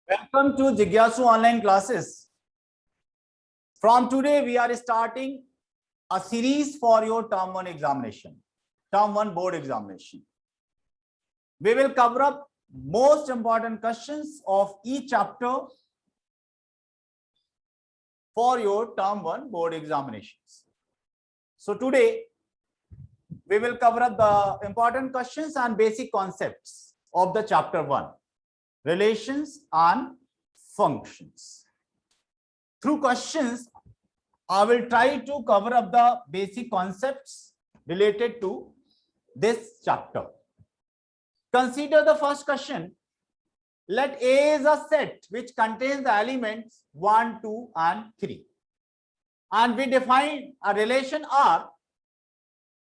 Welcome to Jigyasu online classes. From today, we are starting a series for your term 1 examination, term 1 board examination. We will cover up most important questions of each chapter for your term 1 board examinations. So today, we will cover up the important questions and basic concepts of the chapter 1. Relations and functions. Through questions, I will try to cover up the basic concepts related to this chapter. Consider the first question. Let A is a set which contains the elements 1, 2, and 3. And we define a relation R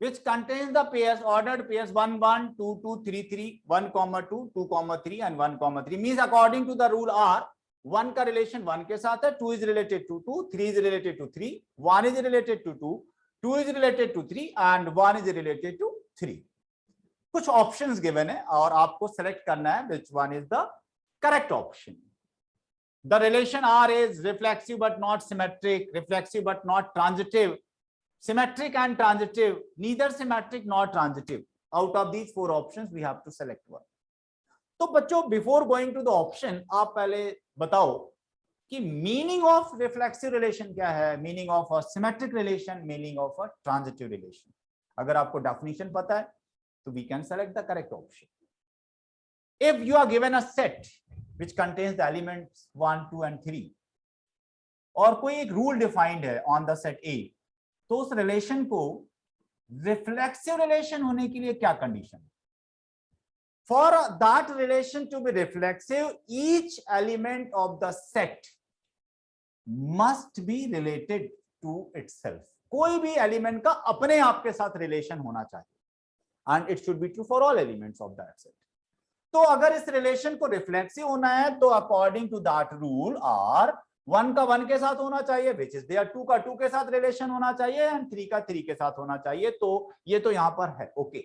which contains the pairs, ordered pairs 1, 1, 2, 2, 3, 3, 1, 2, 2, 3, and 1, 3. Means according to the rule R, 1 का relation 1 के साथ है, 2 is related to 2, 3 is related to 3, 1 is related to 2, 2 is related to 3, and 1 is related to 3. कुछ options given है और आपको select करना है which one is the correct option. The relation R is reflexive but not symmetric, reflexive but not transitive, symmetric and transitive, neither symmetric nor transitive. Out of these 4 options, we have to select one. तो बच्चों, before going to the option, आप पहले बताओ कि meaning of reflexive relation क्या है, meaning of a symmetric relation, meaning of a transitive relation. अगर आपको definition पता है, तो we can select the correct option. If you are given a set which contains the elements 1, 2, and 3, और कोई एक rule defined है on the set A, तो उस रिलेशन को रिफ्लेक्सिव रिलेशन होने के लिए क्या condition? For that relation to be reflexive, each element of the set must be related to itself. कोई भी एलिमेंट का अपने आप के साथ रिलेशन होना चाहिए, and it should be true for all elements of that set. तो अगर इस रिलेशन को रिफ्लेक्सिव होना है, तो according to that rule R 1 का 1 के साथ होना चाहिए, विच इज देयर, 2 का 2 के साथ रिलेशन होना चाहिए, एंड 3 का 3 के साथ होना चाहिए. तो ये तो यहां पर है. ओके,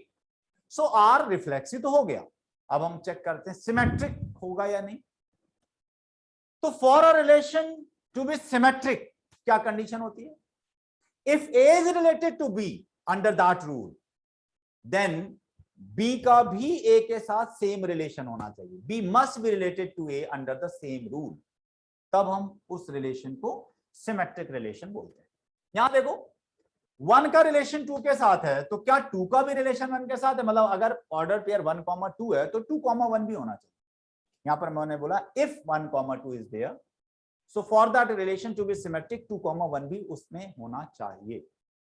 सो आर रिफ्लेक्सिव तो हो गया. अब हम चेक करते हैं सिमेट्रिक होगा या नहीं. तो for a relation to be symmetric क्या कंडीशन होती है? If A is related to B under that rule, then B का भी ए के साथ सेम रिलेशन होना चाहिए. B must be related to A under the same rule. तब हम उस रिलेशन को सिमेट्रिक रिलेशन बोलते हैं. यहां देखो, 1 का रिलेशन 2 के साथ है, तो क्या 2 का भी रिलेशन 1 के साथ है? मतलब अगर ऑर्डर पेयर 1, 2 है, तो 2, 1 भी होना चाहिए. यहां पर मैंने बोला if 1, 2 is there, so for that relation to be symmetric 2, 1 भी उसमें होना चाहिए.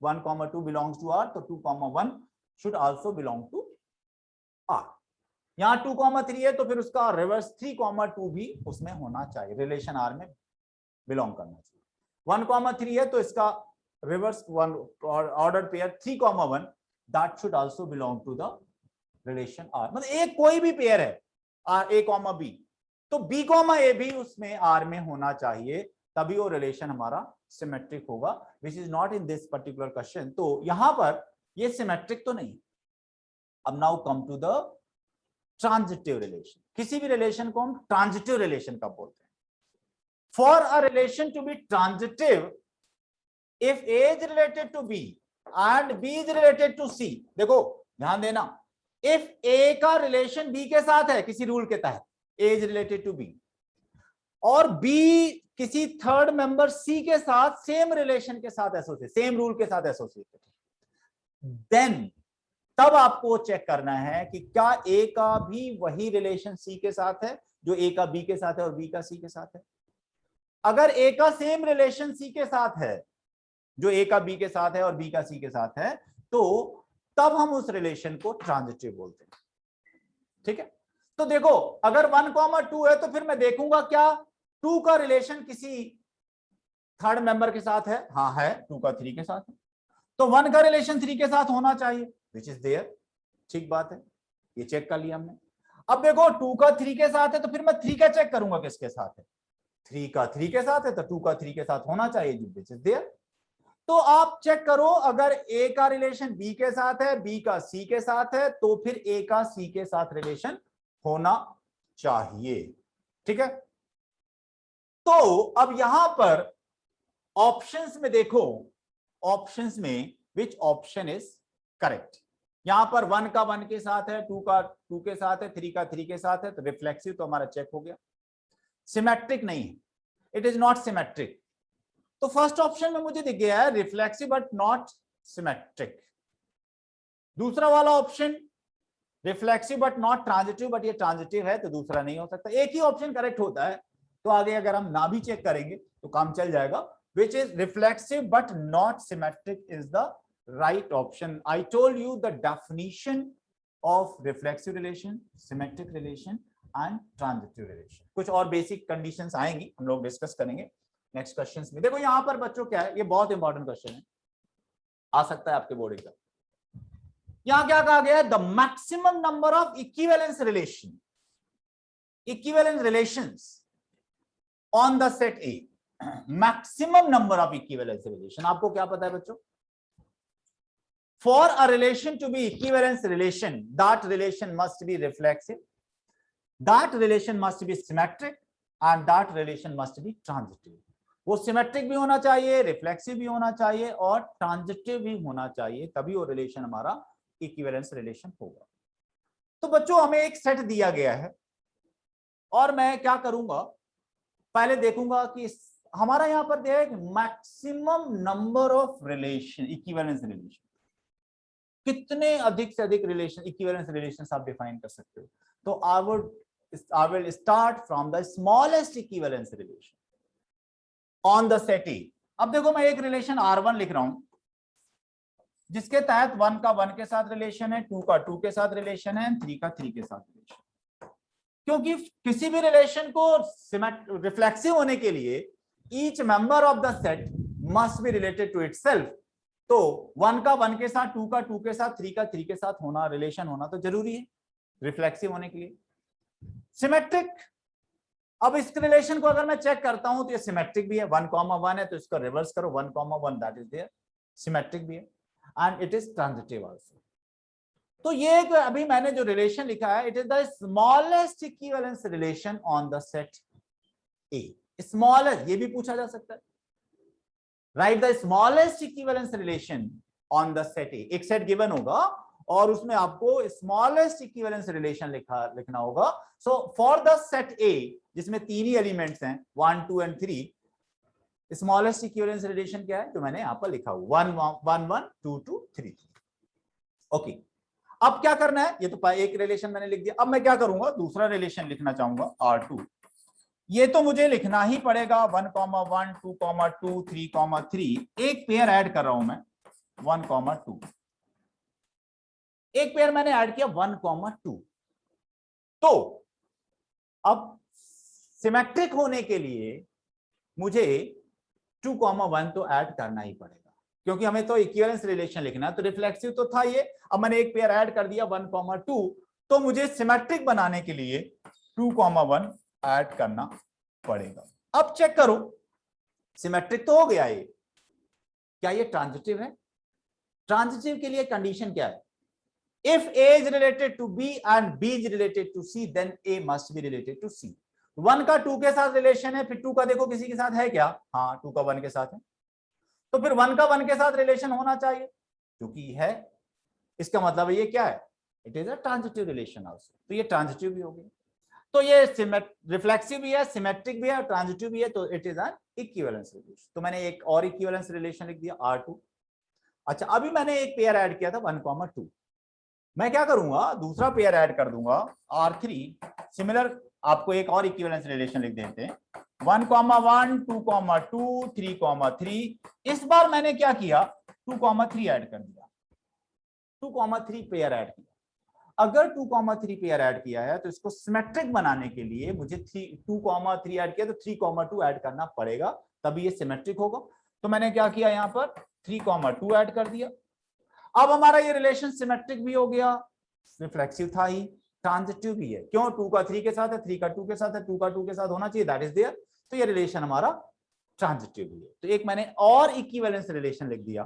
1, 2 बिलोंग्स टू आर, तो 2, 1 should also belong to R. यहां 2, 3 है, तो फिर उसका रिवर्स 3, 2 भी उसमें होना चाहिए, रिलेशन आर में बिलोंग करना चाहिए. 1, 3 है, तो इसका reverse order pair 3, 1 that should also belong to the relation R. मतलब एक कोई भी पेयर है आर ए, बी, तो बी, ए भी उसमें आर में होना चाहिए, तभी वो रिलेशन हमारा सिमेट्रिक होगा, which is not in this particular question. तो यहां पर ये सिमेट्रिक तो नहीं. अब now come to the transitive relation. किसी भी रिलेशन को हम ट्रांजिटिव रिलेशन कब बोलते हैं? For a relation to be transitive, if A is related to B and B is related to C. देखो ध्यान देना, इफ ए का रिलेशन बी के साथ है किसी रूल के तहत, ए इज रिलेटेड टू बी, और बी किसी थर्ड मेंबर सी के साथ सेम रिलेशन के साथ एसोसिएट, सेम रूल के साथ एसोसिएटेड, देन तब आपको चेक करना है कि क्या ए का भी वही रिलेशन सी के साथ है जो ए का बी के साथ है और बी का सी के साथ है. अगर ए का सेम रिलेशन सी के साथ है जो ए का बी के साथ है और बी का सी के साथ है, तो तब हम उस रिलेशन को ट्रांजिटिव बोलते हैं. ठीक है, तो देखो अगर 1, 2 है, तो फिर मैं देखूंगा क्या 2 का रिलेशन किसी थर्ड मेंबर के साथ है. हाँ है, 2 का 3 के साथ है, तो 1 का रिलेशन 3 के साथ होना चाहिए, विच इज देयर. ठीक बात है, ये चेक कर लिया हमने. अब देखो 2 का 3 के साथ है, तो फिर मैं 3 का चेक करूंगा किसके साथ है. 3 का 3 के साथ है, तो 2 का 3 के साथ होना चाहिए, विच इज देयर. तो आप चेक करो, अगर ए का रिलेशन बी के साथ है, बी का सी के साथ है, तो फिर ए का सी के साथ रिलेशन होना चाहिए. ठीक है, तो अब यहां पर ऑप्शंस में देखो, ऑप्शंस में विच ऑप्शन इज करेक्ट। यहां पर 1 का 1 के साथ है, 2 का 2 के साथ है, 3 का 3 के साथ है, तो रिफ्लेक्सिव तो हमारा चेक हो गया। सिमेट्रिक नहीं है, इट इज नॉट सिमेट्रिक। तो फर्स्ट ऑप्शन में मुझे दिख गया है रिफ्लेक्सिव बट नॉट सिमेट्रिक। दूसरा वाला option reflexive but not transitive, but ये ट्रांजिटिव है तो दूसरा नहीं हो सकता। एक ही ऑप्शन करेक्ट होता है, तो आगे अगर हम ना भी चेक करेंगे तो काम चल जाएगा। Which is reflexive but not symmetric is the right option. I told you the definition of reflexive relation, symmetric relation and transitive relation. कुछ और बेसिक कंडीशंस आएंगी, हम लोग डिस्कस करेंगे नेक्स्ट क्वेश्चंस में। देखो यहां पर बच्चों क्या है, ये बहुत इंपॉर्टेंट क्वेश्चन है, आ सकता है आपके बोर्ड एग्जाम। यहां क्या कहा गया है, the maximum number of equivalence relation, equivalence relations on the set A. Maximum number of equivalence relation, आपको क्या पता है बच्चों? For a relation to be equivalence relation, that relation must be reflexive, that relation must be symmetric and that relation must be transitive. वो symmetric भी होना चाहिए, reflexive भी होना चाहिए और ट्रांजिटिव भी होना चाहिए, तभी वो रिलेशन हमारा इक्विवेलेंस रिलेशन होगा। तो बच्चों हमें एक सेट दिया गया है और मैं क्या करूंगा, पहले देखूंगा कि हमारा यहां पर दिया है maximum number of relation, equivalence relation, कितने अधिक से अधिक रिलेशन, इक्विवेलेंस रिलेशंस आप डिफाइन कर सकते हो। तो I will start from the smallest equivalence relation on the set A। अब देखो मैं एक रिलेशन R1 लिख रहा हूं जिसके तहत 1 का 1 के साथ रिलेशन है, 2 का 2 के साथ रिलेशन है, 3 का 3 के साथ रिलेशन। क्योंकि किसी भी रिलेशन को रिफ्लेक्सिव होने के लिए each member of the set must be related to itself. तो 1 का 1 के साथ, 2 का 2 के साथ, 3 का 3 के साथ होना, रिलेशन होना तो जरूरी है रिफ्लेक्सिव होने के लिए। सिमेट्रिक, अब इस रिलेशन को अगर मैं चेक करता हूं तो ये सिमेट्रिक भी है, 1,1 है तो इसको रिवर्स करो, 1,1 दैट इज देयर, सिमेट्रिक भी है and it is transitive also. तो ये अभी मैंने जो रिलेशन लिखा है, it is the smallest equivalence relation on the set A. Smallest, ये भी पूछा जा सकता है, right the smallest equivalence relation on the set ए। एक सेट गिवन होगा और उसमें आपको स्मॉलेस्ट इक्विवेलेंस रिलेशन लिखना होगा। सो फॉर द सेट ए जिसमें 3 ही एलिमेंट्स हैं, 1, 2 एंड 3, स्मॉलेस्ट इक्विवेलेंस रिलेशन क्या है जो मैंने यहां पर लिखा हुआ 1, 1, 1, 2, 2, 3। ओके, अब क्या करना है, ये तो एक रिलेशन मैंने लिख दिया। अब मैं क्या करूंगा, दूसरा रिलेशन लिखना चाहूंगा R2। ये तो मुझे लिखना ही पड़ेगा 1,1, 2,2, 3,3। एक पेयर ऐड कर रहा हूं मैं 1,2, एक पेयर मैंने ऐड किया 1,2। तो अब सिमेट्रिक होने के लिए मुझे 2,1 तो ऐड करना ही पड़ेगा, क्योंकि हमें तो इक्विवेलेंस रिलेशन लिखना है। तो रिफ्लेक्सिव तो था ये, अब मैंने एक पेयर ऐड कर दिया 1,2, तो मुझे सिमेट्रिक बनाने के लिए 2,1 ऐड करना पड़ेगा। अब चेक करो, सिमेट्रिक तो हो गया ये, क्या ये ट्रांजिटिव है? ट्रांजिटिव के लिए कंडीशन क्या है? If A is related to B and B is related to C, then A must be related to C। 1 का 2 के साथ रिलेशन है, फिर 2 का देखो किसी के साथ है क्या? हाँ, 2 का 1 के साथ है, तो फिर 1 का 1 के साथ रिलेशन होना चाहिए, क्योंकि है। इसका मतलब ये क्या है? It is a transitive relation also. तो ये ट्रांजिटिव भी हो गया। तो ये रिफ्लेक्सिव भी है, सिमेट्रिक भी है, ट्रांजिटिव भी है, तो it is an equivalence relation. तो मैंने एक और इक्विवेलेंस रिलेशन लिख दिया R2। अच्छा, अभी मैंने एक पेयर ऐड किया था 1,2, मैं क्या करूंगा, दूसरा पेयर ऐड कर दूंगा R3। सिमिलर आपको एक और इक्विवेलेंस रिलेशन लिख देते हैं 1,1, 2,2, 3,3। इस बार मैंने क्या किया, 2,3 ऐड कर दिया, 2,3 पेयर ऐड किया। अगर 2,3 पेयर ऐड किया है तो इसको सिमेट्रिक बनाने के लिए मुझे 2,3 ऐड किया, तो 3,2 ऐड करना पड़ेगा, तभी ये सिमेट्रिक होगा। तो मैंने क्या किया, यहां पर 3,2 ऐड कर दिया। अब हमारा ये रिलेशन सिमेट्रिक भी हो गया, रिफ्लेक्सिव था ही, ट्रांजिटिव भी है। क्यों? 2 का 3 के साथ है, 3 का 2 के साथ है, 2 का 2 के साथ होना चाहिए, दैट इज देयर। तो ये रिलेशन हमारा ट्रांजिटिव भी है। तो एक मैंने और इक्विवेलेंस रिलेशन लिख दिया।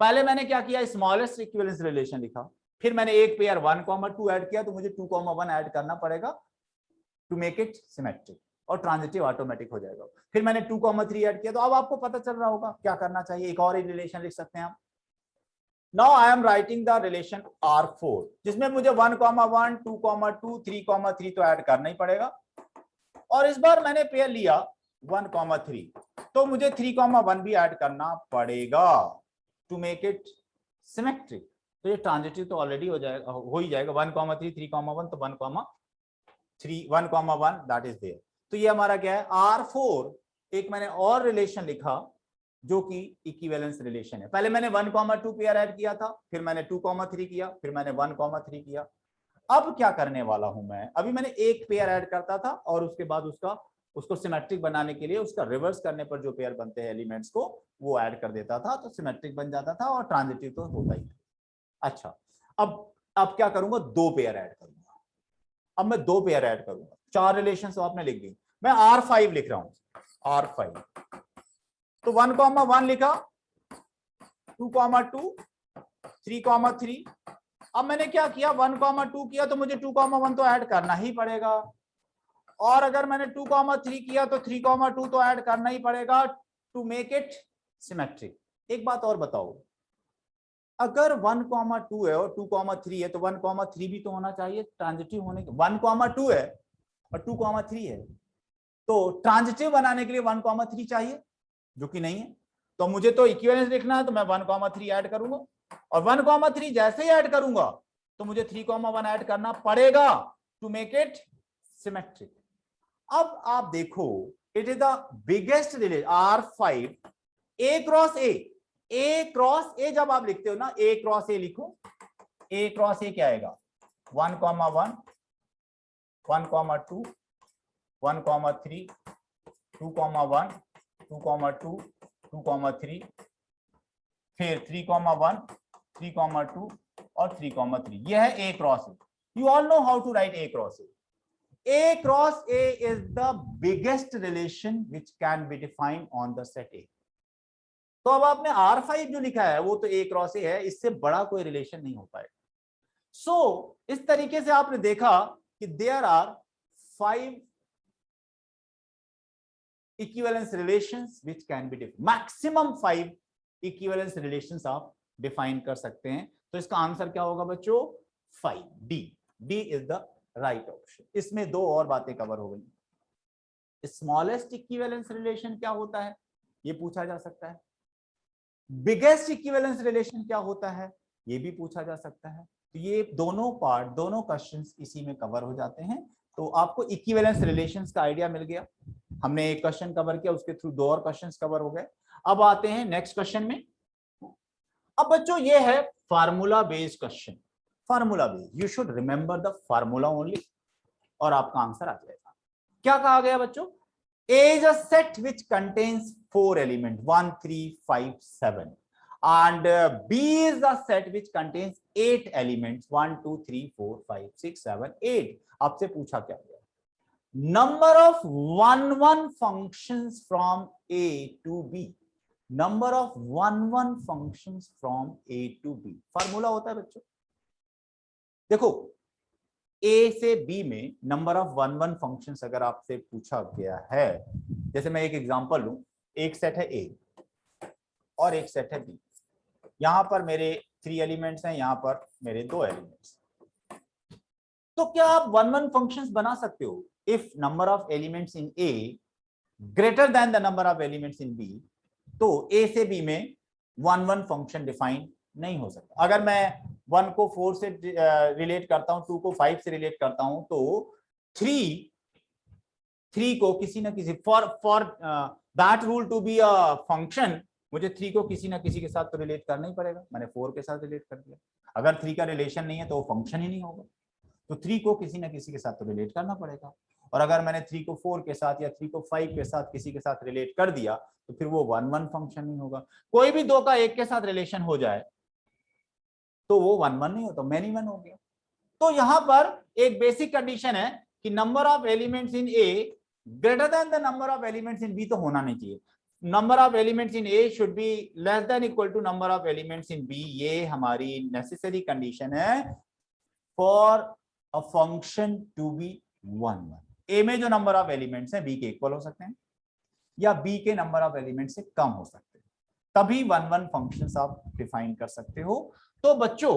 पहले मैंने क्या किया, स्मॉलेस्ट इक्विवेलेंस रिलेशन लिखा, फिर मैंने एक पेयर 1,2 ऐड किया, तो मुझे 2,1 ऐड करना पड़ेगा टू मेक इट सिमेट्रिक। और ट्रांजिटिव ऑटोमेटिक हो जाएगा। फिर मैंने 2,3 ऐड किया, तो अब आपको पता चल रहा होगा क्या करना चाहिए। एक और ही रिलेशन लिख सकते हैं आप। Now I am writing the relation R4, जिसमें मुझे 1,1, 2,2, 3,3 तो ऐड करना ही पड़ेगा। और इस बार मैंने पेयर लिया 1,3, तो मुझे 3,1 भी ऐड करना पड़ेगा टू मेक इट सिमेट्रिक। तो ये ट्रांजिटिव तो ऑलरेडी हो जाएगा, हो ही जाएगा। 1,3, 3,1 तो 1,1 दैट इज देयर। तो ये हमारा क्या है, R4। एक मैंने और रिलेशन लिखा जो कि इक्विवेलेंस रिलेशन है। पहले मैंने 1,2 पेयर ऐड किया था, फिर मैंने 2,3 किया, फिर मैंने 1,3 किया। अब क्या करने वाला हूं मैं, अभी मैंने एक पेयर ऐड करता था और उसके बाद उसको सिमेट्रिक बनाने के लिए उसका रिवर्स करने पर जो पेयर बनते हैं एलिमेंट्स को, वो ऐड कर देता था, तो सिमेट्रिक बन जाता था और ट्रांजिटिव तो होता ही था। अच्छा, अब क्या करूंगा, 2 पेयर ऐड करूंगा। अब मैं 2 पेयर ऐड करूंगा, 4 रिलेशन तो आपने लिख दी। मैं R5 लिख रहा हूं, R5। तो 1,1 लिखा, 2,2, 3,3। अब मैंने क्या किया, 1,2 किया तो मुझे 2,1 तो ऐड करना ही पड़ेगा। और अगर मैंने 2,3 किया तो 3,2 तो ऐड करना ही पड़ेगा टू मेक इट सिमेट्रिक। एक बात और बताओ, अगर 1,2 है और 2,3 है तो 1,3 भी तो होना चाहिए ट्रांजिटिव होने के। 1,2 है और 2,3 है, तो ट्रांजिटिव बनाने के लिए 1,3 चाहिए, जो कि नहीं है। तो मुझे तो इक्विवेलेंस लिखना है, तो मैं 1,3 ऐड करूंगा। और 1,3 जैसे ही ऐड करूंगा तो मुझे 3,1 ऐड करना पड़ेगा टू मेक इट सिमेट्रिक। अब आप देखो, it is the biggest relation R5 A cross A जब आप लिखते हो ना, A क्रॉस A लिखो, A क्रॉस A क्या आएगा, 1,1, 1,2, 1,3, 2,1, 2,2, 2,3, फिर 3,1, 3,2 और 3,3। यह है A cross A। You all know how to write A cross A. A cross A is the biggest relation which can be defined on the set A. तो अब आपने R5 जो लिखा है वो तो A क्रॉस A है, इससे बड़ा कोई रिलेशन नहीं हो पाएगा। सो इस तरीके से आपने देखा कि there are 5 equivalence relations which can be defined, maximum 5 equivalence relations आप डिफाइन कर सकते हैं। तो इसका आंसर क्या होगा बच्चों, 5, D is the right option. इसमें 2 और बातें कवर हो गई। स्मॉलेस्ट इक्विवेलेंस रिलेशन क्या होता है, ये पूछा जा सकता है। बिगेस्ट इक्विवेलेंस रिलेशन क्या होता है, ये भी पूछा जा सकता है। तो ये दोनों पार्ट, दोनों क्वेश्चंस इसी में कवर हो जाते हैं। तो आपको इक्विवेलेंस रिलेशंस का आइडिया मिल गया। हमने एक क्वेश्चन कवर किया, उसके थ्रू 2 और क्वेश्चंस कवर हो गए। अब आते हैं नेक्स्ट क्वेश्चन में। अब बच्चों ये है formula based question. Formula based, you should remember the formula only और आपका आंसर आ जाएगा। क्या कहा गया बच्चों, A is a set which contains 4 elements 1, 3, 5, 7 and B is a set which contains 8 elements 1, 2, 3, 4, 5, 6, 7, 8। आपसे पूछा क्या गया, number of 1, 1 functions from A to B, number of 1, 1 functions from A to B। Formula होता है बच्चों, देखो A से B में नंबर ऑफ 1, 1 फंक्शंस अगर आपसे पूछा गया है, जैसे मैं एक एग्जांपल लूं, एक सेट है A और एक सेट है B। यहां पर मेरे 3 एलिमेंट्स हैं, यहां पर मेरे 2 एलिमेंट्स। तो क्या आप 1, 1 फंक्शंस बना सकते हो if number of elements in A greater than the number of elements in B। तो A से B में 1, 1 फंक्शन डिफाइन नहीं हो सकता। अगर मैं 1 को 4 से रिलेट करता हूं, 2 को 5 से रिलेट करता हूं, तो 3 को किसी ना किसी, for that rule to be a function, मुझे 3 को किसी ना किसी के साथ तो रिलेट करना ही पड़ेगा। मैंने 4 के साथ रिलेट कर दिया, अगर 3 का रिलेशन नहीं है तो वो फंक्शन ही नहीं होगा। तो 3 को किसी ना किसी के साथ तो रिलेट करना पड़ेगा। और अगर मैंने 3 को 4 के साथ या 3 को 5 के साथ किसी के साथ रिलेट कर दिया तो फिर वो 1, 1 फंक्शन नहीं होगा। कोई भी 2 का 1 के साथ रिलेशन हो जाए तो वो 1, 1 नहीं होता, मैनी 1 हो गया। तो यहां पर एक बेसिक कंडीशन है कि number of elements in A greater than the number of elements in B तो होना नहीं चाहिए। Number of elements in A should be less than equal to number of elements in B. ये हमारी necessary condition है for a function to be 1, 1। A में जो number of elements हैं बी के इक्वल हो सकते हैं या बी के नंबर ऑफ एलिमेंट से कम हो सकते हैं, तभी 1-1 फंक्शंस आप डिफाइन कर सकते हो। तो बच्चों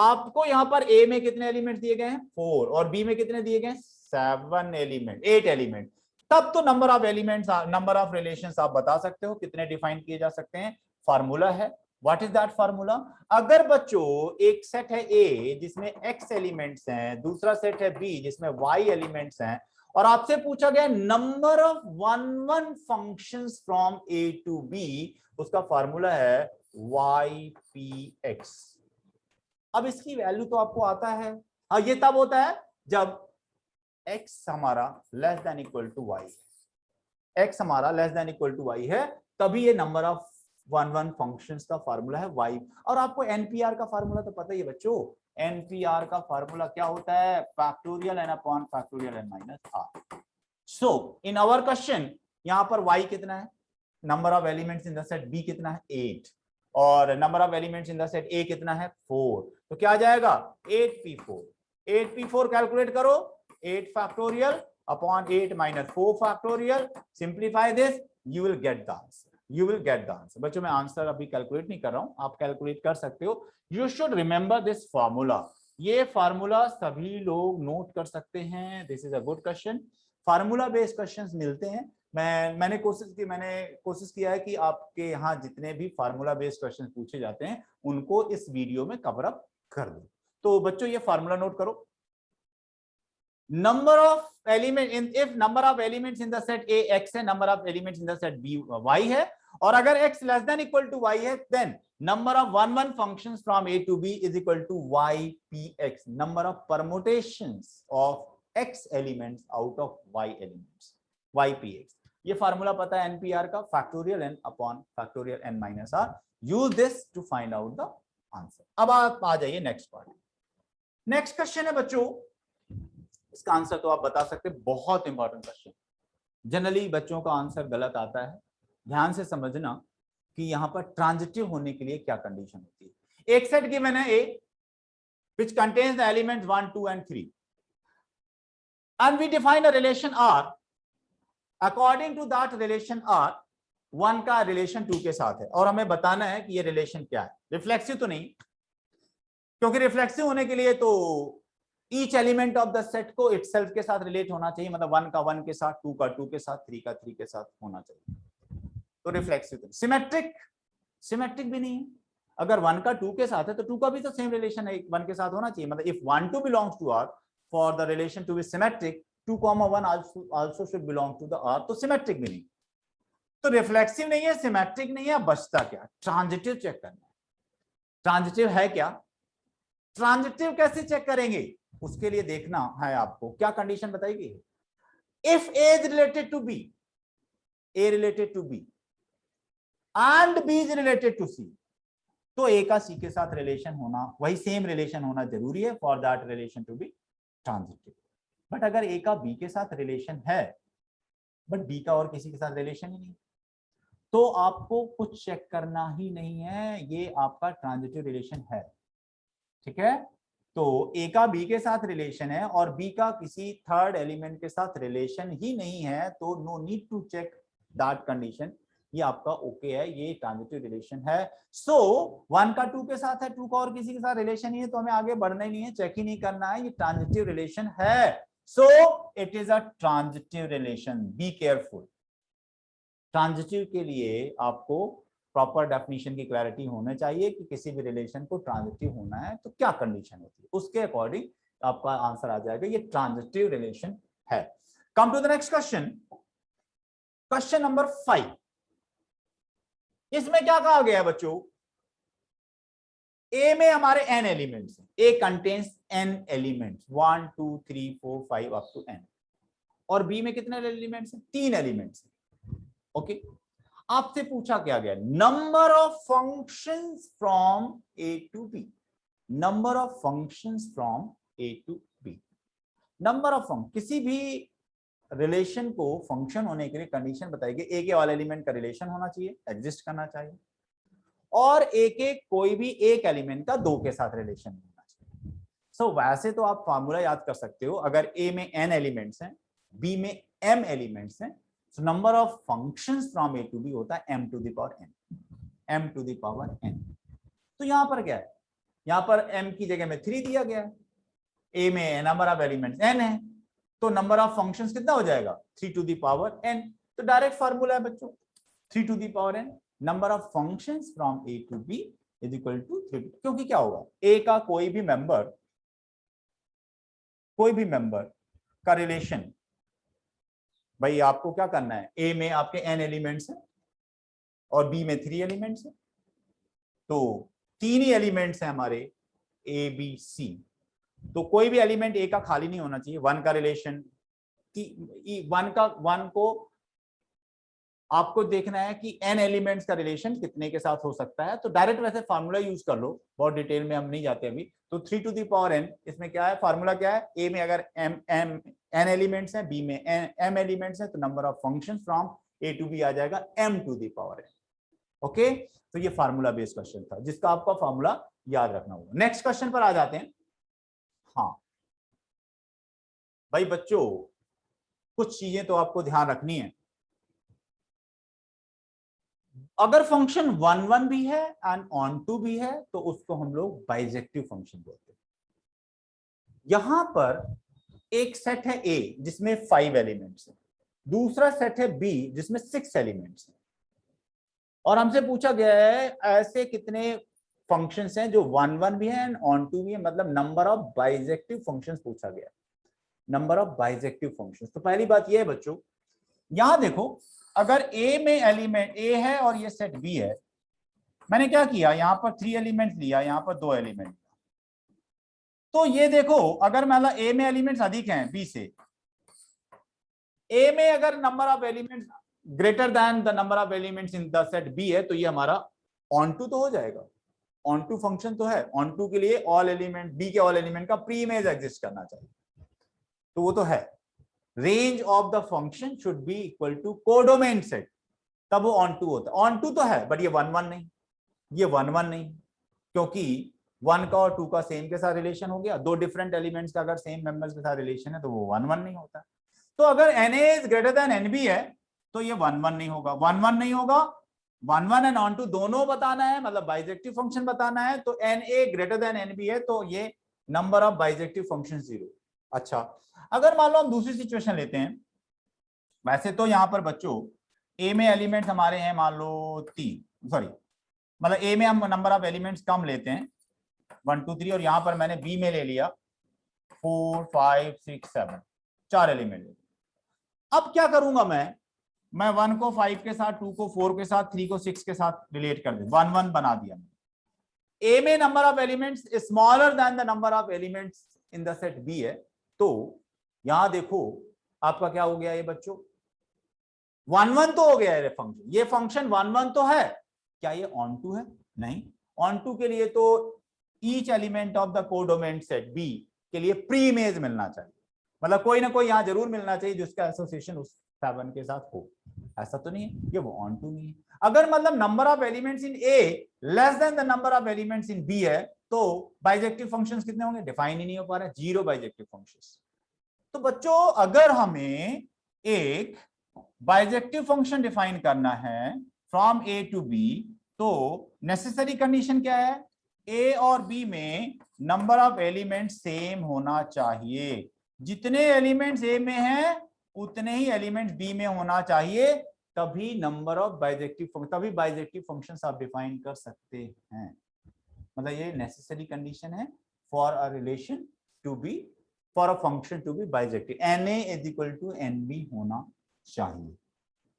आपको यहां पर ए में कितने एलिमेंट दिए गए हैं 4 और बी में कितने दिए गए 7 एलिमेंट 8 एलिमेंट, तब तो number of elements number of relations आप बता सकते हो कितने डिफाइन किए जा सकते हैं। फार्मूला है, व्हाट इज दैट फार्मूला? अगर बच्चों एक सेट है ए जिसमें x एलिमेंट्स हैं, दूसरा सेट है बी जिसमें y एलिमेंट्स हैं, और आपसे पूछा गया number of 1-1 functions from A to B, उसका फार्मूला है ypx। अब इसकी वैल्यू तो आपको आता है, हाँ ये तब होता है जब x हमारा less than equal to y, x हमारा less than equal to y है, तभी ये नंबर ऑफ 1-1 फंक्शंस का फार्मूला है y। और आपको एनपीआर का फार्मूला तो पता ही है बच्चों, एनपीआर का फार्मूला क्या होता है factorial n upon factorial n minus r। So in our question यहां पर y कितना है, number of elements in the set b कितना है 8 और number of elements in the set a कितना है 4, तो क्या आ जाएगा 8p4। 8p4 कैलकुलेट करो, 8 factorial upon 8 minus 4 factorial, simplify this, you will get the answer, you will get the answer. बच्चों मैं आंसर अभी कैलकुलेट नहीं कर रहा हूं, आप कैलकुलेट कर सकते हो। You should remember this formula, ये फार्मूला सभी लोग नोट कर सकते हैं। This is a good question, formula based questions मिलते हैं। मैंने कोशिश किया है कि आपके यहाँ जितने भी फार्मूला बेस्ड क्वेश्चन पूछे जाते हैं उनको इस वीडियो में कवर अप कर दो। तो बच्चों ये फार्मूला नोट करो, number of element in, if number of elements in the set A x है, number of elements in the set B y है, और अगर x less than equal to y है, then number of 1-1 functions from A to B is equal to ypx, number of permutations of x elements out of y elements, ypx। ये formula पता है NPR का, factorial n upon factorial n minus r, use this to find out the answer. अब आप आ जाइए next part. Next question है बच्चों, इसका आंसर तो आप बता सकते हैं, बहुत इंपॉर्टेंट क्वेश्चन, जनरली बच्चों का आंसर गलत आता है। ध्यान से समझना कि यहां पर ट्रांजिटिव होने के लिए क्या कंडीशन होती है। एक सेट गिवन है A which contains the elements 1, 2 and 3 and we define a relation R, according to that relation R 1 का रिलेशन 2 के साथ है, और हमें बताना है कि ये रिलेशन क्या है। रिफ्लेक्सिव तो नहीं, क्योंकि रिफ्लेक्सिव होने के लिए तो each element of the set को इटसेल्फ के साथ रिलेट होना चाहिए, मतलब 1 का 1 के साथ, 2 का 2 के साथ, 3 का 3 के साथ होना चाहिए, तो रिफ्लेक्सिव। सिमेट्रिक भी नहीं है, अगर 1 का 2 के साथ है तो 2 का भी तो सेम रिलेशन है 1 के साथ होना चाहिए, मतलब if 1 2 belongs to R for the relation to be symmetric 2, 1 also should belong to the R, तो सिमेट्रिक भी नहीं, तो रिफ्लेक्सिव नहीं है, सिमेट्रिक नहीं है, बचता क्या? ट्रांजिटिव चेक करना है। ट्रांजिटिव है क्या? ट्रांजिटिव कैसे चेक करेंगे? उसके लिए देखना है आपको क्या कंडीशन बताएगी, if A is related to B, A related to B and B is related to C, तो A का C के साथ रिलेशन होना, वही सेम रिलेशन होना जरूरी है for that relation to be transitive. But अगर A का B के साथ रिलेशन है बट B का और किसी के साथ रिलेशन ही नहीं, तो आपको कुछ चेक करना ही नहीं है, ये आपका ट्रांजिटिव रिलेशन है। ठीक है, तो A का B के साथ रिलेशन है और B का किसी थर्ड एलिमेंट के साथ रिलेशन ही नहीं है, तो no need to check that condition, ये आपका ओके है, ये ट्रांजिटिव रिलेशन है। सो 1 का 2 के साथ है, 2 का और किसी के साथ रिलेशन ही है, तो हमें आगे बढ़ना ही नहीं है, चेक ही नहीं करना है, ये ट्रांजिटिव रिलेशन है। So it is a transitive relation, be careful. Transitive के लिए आपको प्रॉपर डेफिनेशन की क्लैरिटी होना चाहिए कि किसी भी रिलेशन को ट्रांजिटिव होना है तो क्या कंडीशन होती है, उसके अकॉर्डिंग आपका आंसर आ जाएगा, ये ट्रांजिटिव रिलेशन है। Come to the next question, question number 5। इसमें क्या कहा गया है बच्चों, A में हमारे n एलिमेंट्स हैं, A contains n elements 1 2 3 4 5 up to n, और B में कितने एलिमेंट्स हैं? 3 एलिमेंट्स हैं। ओके, आपसे पूछा क्या गया, number of functions from A to B, number of functions from A to B। Number of function, किसी भी रिलेशन को फंक्शन होने के लिए कंडीशन बताएगी, A के वाले एलिमेंट का रिलेशन होना चाहिए, एग्जिस्ट करना चाहिए, और A के कोई भी एक एलिमेंट का 2 के साथ रिलेशन होना चाहिए। सो वैसे तो आप फार्मूला याद कर सकते हो, अगर A में n एलिमेंट्स हैं बी में m एलिमेंट्स हैं, so number of functions from a to b होता है m to the power n, m to the power n। तो यहां पर क्या है, यहां पर m की जगह में 3 दिया गया है, a में नंबर ऑफ एलिमेंट्स n है, तो नंबर ऑफ फंक्शंस कितना हो जाएगा 3 to the power n। तो डायरेक्ट फार्मूला है बच्चों 3 to the power n, number of functions from a to b is equal to 3। क्योंकि क्या होगा, a का कोई भी मेंबर का रिलेशन, भाई आपको क्या करना है, a में आपके n एलिमेंट्स हैं और b में 3 एलिमेंट्स हैं, तो 3 ही एलिमेंट्स हैं हमारे a b c, तो कोई भी एलिमेंट a का खाली नहीं होना चाहिए। 1 का रिलेशन, 1 को आपको देखना है कि n एलिमेंट्स का रिलेशन कितने के साथ हो सकता है, तो डायरेक्ट वैसे फार्मूला यूज कर लो, बहुत डिटेल में हम नहीं जाते अभी। तो 3 to the power n, इसमें क्या है फार्मूला क्या है, a में अगर n एलिमेंट्स हैं, b में m एलिमेंट्स हैं, तो number of functions from a to b आ जाएगा m to the power n। Okay, तो ये फार्मूला बेस्ड क्वेश्चन था जिसका आपका फार्मूला याद रखना होगा। नेक्स्ट क्वेश्चन पर आ जाते हैं। हाँ भाई बच्चों, कुछ चीजें तो आपको ध्यान रखनी है। अगर फंक्शन 1 1 भी है एंड ऑन टू भी है तो उसको हम लोग बाइजेक्टिव फंक्शन बोलते हैं। यहां पर एक सेट है A जिसमें 5 एलिमेंट्स हैं, दूसरा सेट है B जिसमें 6 एलिमेंट्स हैं, और हमसे पूछा गया है ऐसे कितने फंक्शंस हैं जो 1 1 भी है एंड ऑन टू भी है, मतलब नंबर ऑफ बाइजेक्टिव फंक्शंस पूछा गया, नंबर ऑफ बाइजेक्टिव फंक्शंस। तो पहली बात यह है बच्चों, यहां देखो अगर A में एलिमेंट A है और ये सेट B है, मैंने क्या किया, यहां पर 3 एलिमेंट्स लिया, यहां पर 2 एलिमेंट, तो ये देखो अगर मतलब A में एलिमेंट्स अधिक हैं B से, A में अगर number of elements greater than the number of elements in the set B है, तो ये हमारा ऑन टू तो हो जाएगा, ऑन टू फंक्शन तो है। ऑन टू के लिए ऑल एलिमेंट B के ऑल एलिमेंट का प्री इमेज एग्जिस्ट करना चाहिए, तो वो तो है। Range of the function should be equal to codomain set, तब वो ऑन टू होता है। ऑन टू तो है बट ये 1 1 नहीं, ये 1 1 नहीं, क्योंकि 1 का और 2 का सेम के साथ रिलेशन हो गया, 2 डिफरेंट एलिमेंट्स का अगर सेम मेंबर्स के साथ रिलेशन है तो वो 1 1 नहीं होता। तो अगर Na is greater than Nb है तो ये 1 1 नहीं होगा, 1 1 नहीं होगा, 1 1 एंड ऑन टू दोनों बताना है, मतलब बाइजेक्टिव फंक्शन बताना है, तो Na ग्रेटर देन Nb है तो ये नंबर ऑफ बाइजेक्टिव फंक्शन 0। अच्छा, अगर मान लो हम दूसरी सिचुएशन लेते हैं, वैसे तो यहां पर बच्चों A में एलिमेंट्स हमारे हैं मान लो 3, सॉरी मतलब A में हम नंबर ऑफ एलिमेंट्स कम लेते हैं 1 2 3, और यहां पर मैंने B में ले लिया 4 5 6 7, 4 एलिमेंट। अब क्या करूंगा मैं 1 को 5 के साथ, 2 को 4 के साथ, 3 को 6 के साथ रिलेट कर दूं, 1 1 बना दिया। A में number of elements smaller than the number of elements in the set B है, तो यहां देखो आपका क्या हो गया ये बच्चों, 1 1 तो हो गया है फंक्शन, ये फंक्शन 1 1 तो है, क्या ये ऑन टू है? नहीं, ऑन टू के लिए तो each element of the codomain set B के लिए प्री इमेज मिलना चाहिए, मतलब कोई ना कोई यहां जरूर मिलना चाहिए जिसका एसोसिएशन उस 7 के साथ हो। ऐसा तो नहीं है, ये वो ऑन टू नहीं है। अगर मतलब number of elements in A less than the number of elements in B है, तो बाइजेक्टिव फंक्शंस कितने होंगे, डिफाइन ही नहीं हो पा रहा है, 0 बाइजेक्टिव फंक्शंस। तो बच्चों अगर हमें एक बाइजेक्टिव फंक्शन डिफाइन करना है फ्रॉम A टू B, तो नेसेसरी कंडीशन क्या है, A और B में नंबर ऑफ एलिमेंट सेम होना चाहिए, जितने एलिमेंट्स A में हैं उतने ही एलिमेंट्स B में होना चाहिए, तभी नंबर ऑफ बाइजेक्टिव फंक्शन, तभी बाइजेक्टिव फंक्शंस आप डिफाइन कर सकते हैं। मतलब ये नेसेसरी कंडीशन है for a relation to be, for a function to be bijective, Na is equal to Nb होना चाहिए।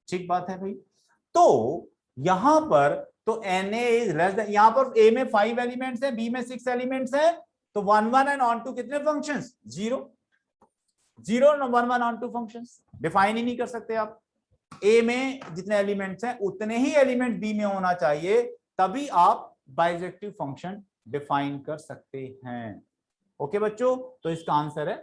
ठीक बात है भाई। तो यहां पर तो Na इज लेस देन, यहां पर A में 5 एलिमेंट्स हैं, B में 6 एलिमेंट्स हैं, तो 1 1 एंड ऑन टू कितने functions, 0 0 1 1 onto functions, define ही नहीं कर सकते आप। A में जितने एलिमेंट्स हैं उतने ही एलिमेंट B में होना चाहिए, तभी आप बाइजेक्टिव फंक्शन डिफाइन कर सकते हैं। ओके बच्चों, तो इसका आंसर है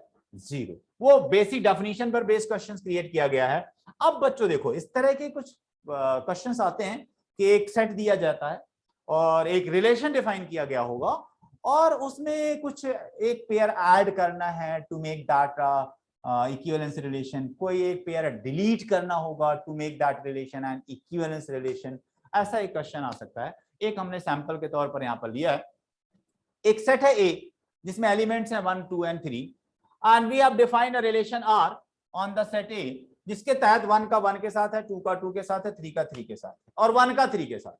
0। वो बेसिक डेफिनेशन पर बेस्ड क्वेश्चंस क्रिएट किया गया है। अब बच्चों देखो इस तरह के कुछ क्वेश्चंस आते हैं कि एक सेट दिया जाता है और एक रिलेशन डिफाइन किया गया होगा और उसमें कुछ एक पेयर ऐड करना है to make that a equivalence relation, कोई एक पेयर डिलीट करना होगा to make that relation and equivalence relation, ऐसा एक क्वेश्चन आ सकता है। एक हमने सैंपल के तौर पर यहाँ पर लिया है, एक सेट है ए जिसमें एलिमेंट्स हैं 1 2 and 3 and we have defined a relation R on the set A, जिसके तहत 1 का 1 के साथ है, 2 का 2 के साथ है, 3 का 3 के साथ है और 1 का 3 के साथ।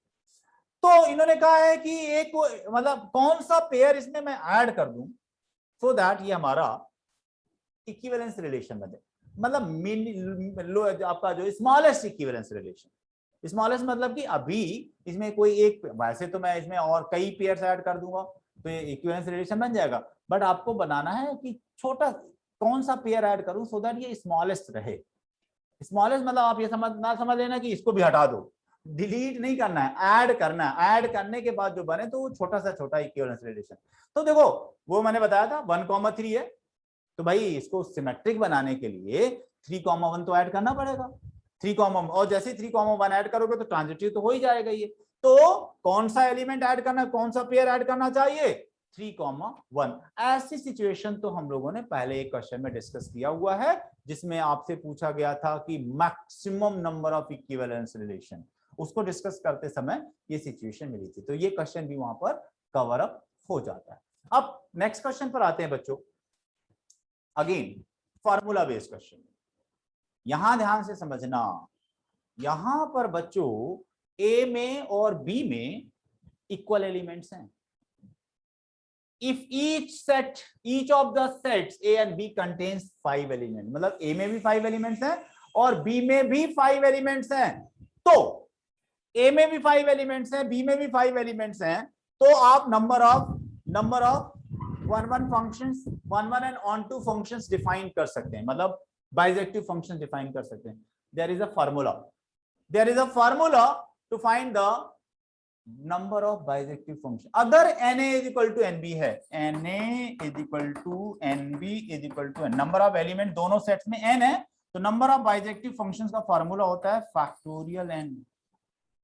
तो इन्होंने कहा है कि एक मतलब कौन सा पेयर इसमें मैं ऐड कर दूं सो दैट ये हमारा इक्विवेलेंस रिलेशन बने, मतलब आपका जो स्मॉलेस्ट इक्विवेलेंस रिलेशन। स्मॉलेस्ट मतलब कि अभी इसमें कोई एक, वैसे तो मैं इसमें और कई पेयर्स ऐड कर दूंगा तो ये इक्विवेलेंस रिलेशन बन जाएगा, बट आपको बनाना है कि छोटा कौन सा पेयर ऐड करूं सो दैट ये स्मॉलेस्ट रहे। स्मॉलेस्ट मतलब आप ये समझ लेना कि इसको भी हटा दो, डिलीट नहीं करना है, ऐड करना है। ऐड करने के बाद जो बने तो वो छोटा सा छोटा इक्विवेलेंस रिलेशन। तो देखो वो मैंने बताया था 1,3 है, तो भाई इसको सिमेट्रिक बनाने के लिए 3,1 तो ऐड करना पड़ेगा। 3, और जैसे 3,1 ऐड करोगे तो ट्रांजिटिव तो हो ही जाएगा ये। तो कौन सा एलिमेंट ऐड करना, कौन सा पेयर ऐड करना चाहिए, 3,1। ऐसी सिचुएशन तो हम लोगों ने पहले एक क्वेश्चन में डिस्कस किया हुआ है, जिसमें आपसे पूछा गया था कि maximum number of equivalence relation, उसको डिस्कस करते समय ये सिचुएशन मिली थी, तो ये क्वेश्चन भी वहां पर कवर अप हो जाता है। अब नेक्स्ट क्वेश्चन पर आते हैं बच्चों, अगेन फॉर्मूला बेस्ड क्वेश्चन। यहां ध्यान से समझना, यहां पर बच्चों ए में और बी में इक्वल एलिमेंट्स हैं। If each of the sets A and B contains 5 element, मतलब A में भी 5 एलिमेंट्स हैं और B में भी 5 एलिमेंट्स हैं, तो A में भी 5 एलिमेंट्स हैं, B में भी 5 एलिमेंट्स हैं, तो आप number of 1 functions, 1 and onto functions define कर सकते हैं, मतलब बाइजेक्टिव फंक्शन डिफाइन कर सकते हैं। There is a formula to find the number of bijective function अगर Na is equal to Nb है, Na is equal to Nb is equal to N, number of element दोनों sets में n है, तो number of bijective functions का formula होता है factorial n।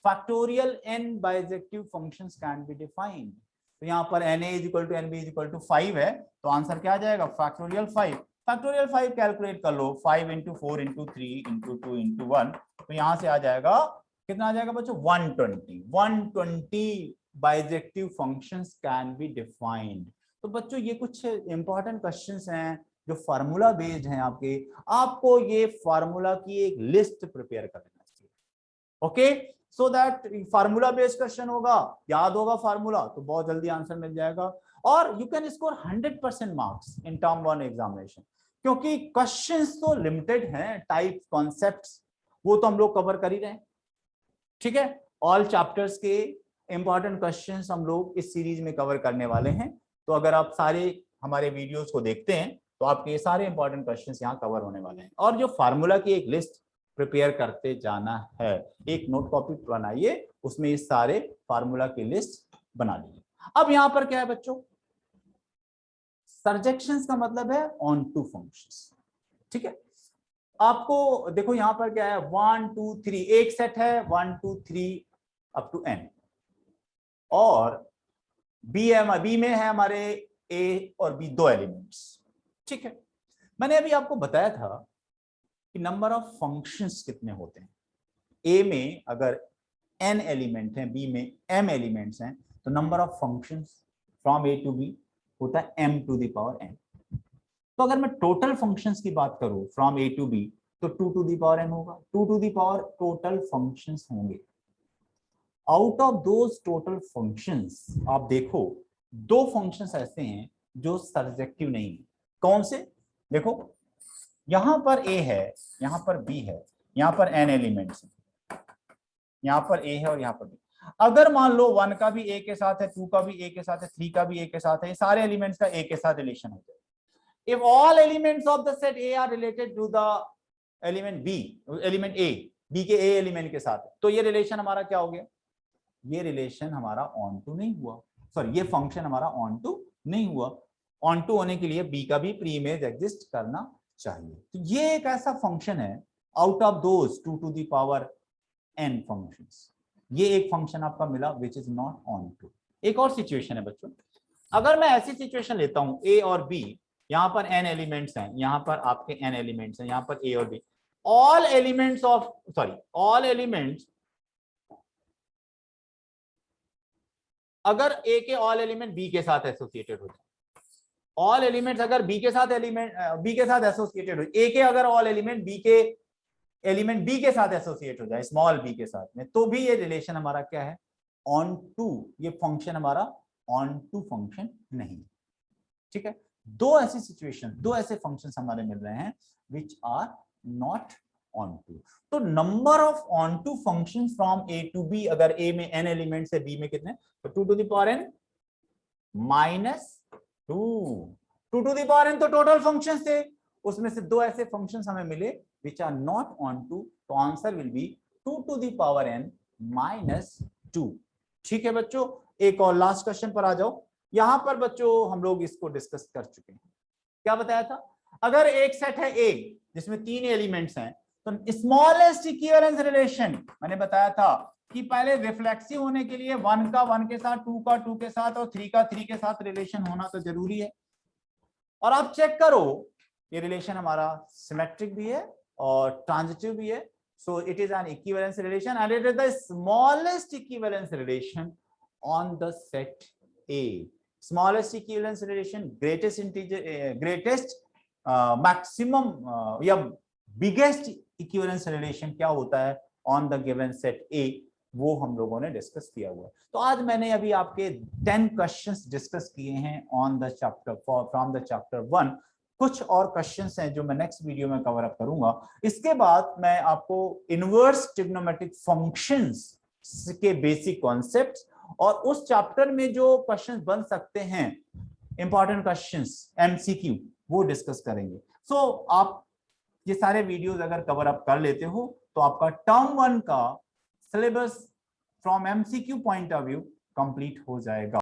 Factorial n bijective functions can be defined. तो यहाँ पर Na is equal to Nb is equal to 5 है, तो आंसर क्या आ जाएगा, फैक्टोरियल 5। फैक्टोरियल 5 कैलकुलेट कर लो, 5 इंटू 4 इंटू 3 इंटू 2 इंटू 1, तो यहाँ से आ जाएगा कितना आ जाएगा बच्चों, 120 bijective functions can be defined. तो बच्चों ये कुछ इंपॉर्टेंट क्वेश्चंस हैं जो फार्मूला बेस्ड हैं आपके, आपको ये फार्मूला की एक लिस्ट प्रिपेयर कर लेना चाहिए, okay, so that formula based question होगा, याद होगा फार्मूला, तो बहुत जल्दी आंसर मिल जाएगा और you can score 100% marks in term 1 examination, क्योंकि क्वेश्चंस तो लिमिटेड हैं, टाइप कॉन्सेप्ट्स वो तो हम लोग कवर कर ही रहे हैं, ठीक है। ऑल चैप्टर्स के इंपॉर्टेंट क्वेश्चंस हम लोग इस सीरीज में कवर करने वाले हैं, तो अगर आप सारे हमारे वीडियोस को देखते हैं तो आपके ये सारे इंपॉर्टेंट क्वेश्चंस यहाँ कवर होने वाले हैं। और जो फार्मूला की एक लिस्ट प्रिपेयर करते जाना है, एक नोट कॉपी बनाइए, उसमें इस सारे फार्मूला की लिस्ट बना लीजिए। अब यहाँ पर क्या है बच्चों, सर्जेक्शंस का मतलब है ऑन टू फंक्शंस, ठीक है। आपको देखो यहाँ पर क्या है, 1 2 3 एक सेट है, 1 2 3 अप टू n, और बी में है हमारे ए और बी 2 एलिमेंट्स, ठीक है। मैंने अभी आपको बताया था कि नंबर ऑफ फंक्शंस कितने होते हैं। ए में अगर n एलिमेंट हैं, बी में m एलिमेंट्स हैं, तो number of functions from A to B होता है m to the power n। तो अगर मैं टोटल फंक्शंस की बात करूं फ्रॉम ए टू बी, तो 2 टू दी पावर n होगा, 2 to the power total functions होंगे। Out of those total functions आप देखो 2 फंक्शंस ऐसे हैं जो सर्जेक्टिव नहीं है। कौन से, देखो यहां पर a है, यहां पर b है, यहां पर n एलिमेंट्स हैं, यहां पर a है और यहां पर b। अगर मान लो 1 का भी a के साथ है, 2 का भी a के साथ है, 3 का भी a के साथ है, ये सारे एलिमेंट्स का a के साथ रिलेशन होता है। If all elements of the set A are related to the element B, element A, B के A एलिमेंट के साथ, तो ये रिलेशन हमारा क्या हो गया, ये रिलेशन हमारा ऑन टू नहीं हुआ, सॉरी ये फंक्शन हमारा ऑन टू नहीं हुआ। ऑन टू होने के लिए B का भी प्री इमेज एग्जिस्ट करना चाहिए। तो ये एक ऐसा फंक्शन है out of those 2 to the power n functions, ये एक फंक्शन आपका मिला which is not onto. एक और सिचुएशन है बच्चों, अगर मैं ऐसी सिचुएशन लेता हूं A और B यहाँ पर n एलिमेंट्स हैं, यहाँ पर आपके n एलिमेंट्स हैं, यहाँ पर a और b, all elements of all elements, अगर a के ऑल एलिमेंट b के साथ एसोसिएटेड हो जाए, ऑल एलिमेंट्स अगर b के साथ एसोसिएटेड हो, a के अगर ऑल एलिमेंट b के साथ एसोसिएट हो जाए, स्मॉल b के साथ में, तो भी ये रिलेशन हमारा क्या है, ऑन टू, ये फंक्शन हमारा ऑन टू फंक्शन नहीं। ठीक है, दो ऐसी सिचुएशन, दो ऐसे फंक्शंस हमारे मिल रहे हैं which are not onto. तो number of onto function from A to B, अगर ए में n एलिमेंट्स है, बी में कितने, तो 2 to the power n -2, 2 to the power n तो टोटल फंक्शंस थे, उसमें से दो ऐसे फंक्शंस हमें मिले which are not onto, तो answer will be 2 to the power n -2। ठीक है बच्चों, एक और लास्ट क्वेश्चन पर आ जाओ। यहां पर बच्चों हम लोग इसको डिस्कस कर चुके हैं, क्या बताया था, अगर एक सेट है ए जिसमें 3 एलिमेंट्स हैं, तो स्मॉलेस्ट इक्विवेलेंस रिलेशन मैंने बताया था कि पहले रिफ्लेक्सिव होने के लिए 1 का 1 के साथ, 2 का 2 के साथ और 3 का 3 के साथ रिलेशन होना तो जरूरी है। और आप चेक करो ये रिलेशन हमारा सिमेट्रिक भी है और ट्रांजिटिव भी है, so it is an equivalence relation and it is the smallest equivalence relation on the set A. Smallest equivalence relation, greatest integer, greatest maximum या biggest equivalence relation क्या होता है on the given set A, वो हम लोगों ने discuss किया हुआ है। तो आज मैंने अभी आपके 10 क्वेश्चंस डिस्कस किए हैं on the chapter from the chapter 1। कुछ और क्वेश्चंस हैं जो मैं नेक्स्ट वीडियो में कवर अप करूंगा। इसके बाद मैं आपको इनवर्स ट्रिग्नोमेट्रिक फंक्शंस के बेसिक कॉन्सेप्ट्स और उस चैप्टर में जो क्वेश्चंस बन सकते हैं, इंपॉर्टेंट क्वेश्चंस एमसीक्यू, वो डिस्कस करेंगे। सो आप ये सारे वीडियोस अगर कवर अप कर लेते हो तो आपका टर्म 1 का syllabus from MCQ point of view complete हो जाएगा।